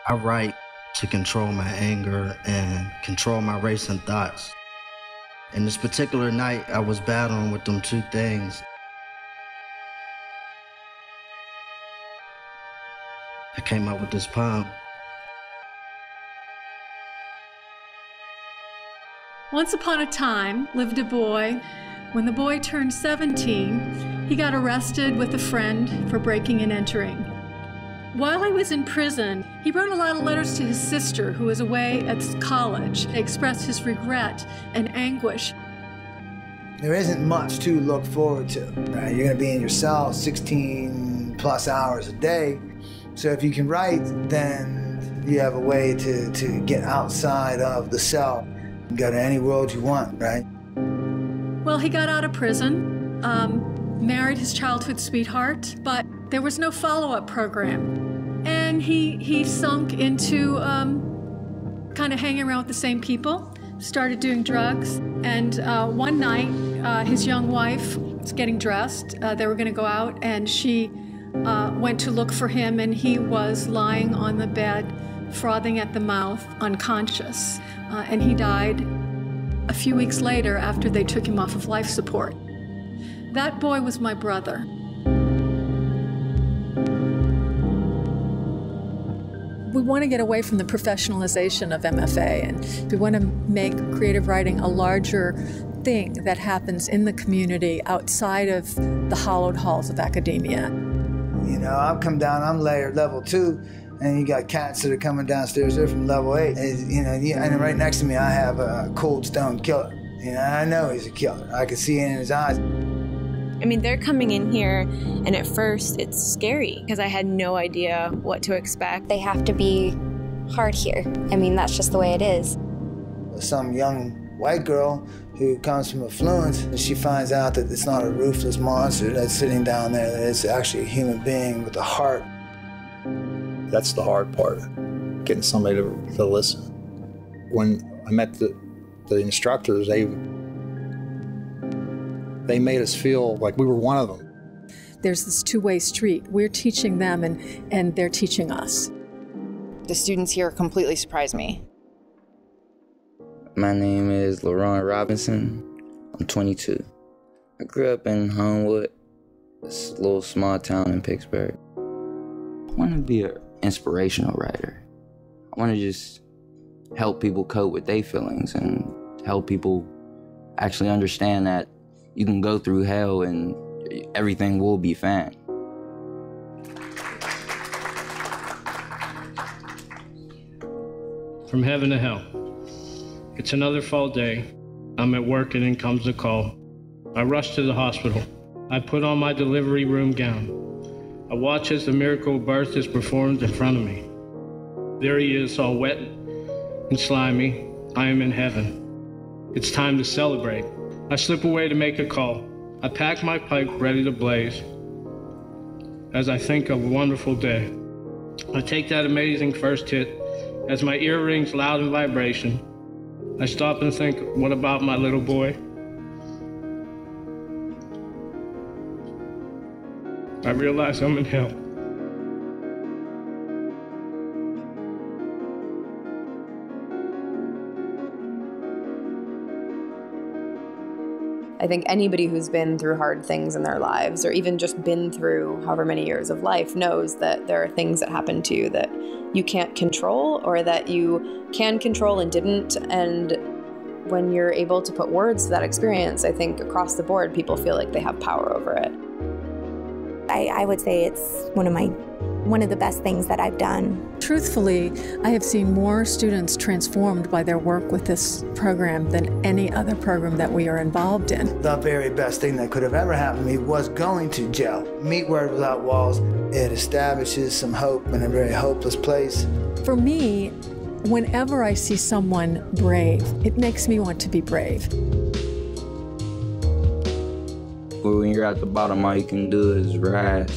I write to control my anger and control my racing thoughts. And this particular night, I was battling with them two things. I came up with this poem. Once upon a time lived a boy. When the boy turned 17, he got arrested with a friend for breaking and entering. While he was in prison, he wrote a lot of letters to his sister, who was away at college, to express his regret and anguish. There isn't much to look forward to, right? You're gonna be in your cell 16 plus hours a day. So if you can write, then you have a way to get outside of the cell. You go to any world you want, right? Well, he got out of prison, married his childhood sweetheart, but there was no follow-up program. And he sunk into kind of hanging around with the same people, started doing drugs. And one night, his young wife was getting dressed. They were gonna go out, and she went to look for him, and he was lying on the bed, frothing at the mouth, unconscious. And he died a few weeks later after they took him off of life support. That boy was my brother. We want to get away from the professionalization of MFA, and we want to make creative writing a larger thing that happens in the community outside of the hallowed halls of academia. You know, I've come down, I'm layered level 2, and you got cats that are coming downstairs, they're from level 8. And, you know, and right next to me I have a cold stone killer. You know, I know he's a killer. I can see it in his eyes. I mean, they're coming in here, and at first it's scary because I had no idea what to expect. They have to be hard here. I mean, that's just the way it is. Some young white girl who comes from affluence, and she finds out that it's not a ruthless monster that's sitting down there, that it's actually a human being with a heart. That's the hard part, getting somebody to listen. When I met the instructors, they made us feel like we were one of them. There's this two-way street. We're teaching them, and they're teaching us. The students here completely surprised me. My name is LaRon Robinson. I'm 22. I grew up in Homewood, this little small town in Pittsburgh. I want to be an inspirational writer. I want to just help people cope with their feelings and help people actually understand that you can go through hell and everything will be fine. From heaven to hell. It's another fall day. I'm at work and in comes the call. I rush to the hospital. I put on my delivery room gown. I watch as the miracle of birth is performed in front of me. There he is, all wet and slimy. I am in heaven. It's time to celebrate. I slip away to make a call. I pack my pipe ready to blaze as I think of a wonderful day. I take that amazing first hit as my ear rings loud in vibration. I stop and think, what about my little boy? I realize I'm in hell. I think anybody who's been through hard things in their lives, or even just been through however many years of life, knows that there are things that happen to you that you can't control, or that you can control and didn't. And when you're able to put words to that experience, I think across the board, people feel like they have power over it. I would say it's one of the best things that I've done. Truthfully, I have seen more students transformed by their work with this program than any other program that we are involved in. The very best thing that could have ever happened to me was going to jail. Meet Word Without Walls. It establishes some hope in a very hopeless place. For me, whenever I see someone brave, it makes me want to be brave. When you're at the bottom, all you can do is rise.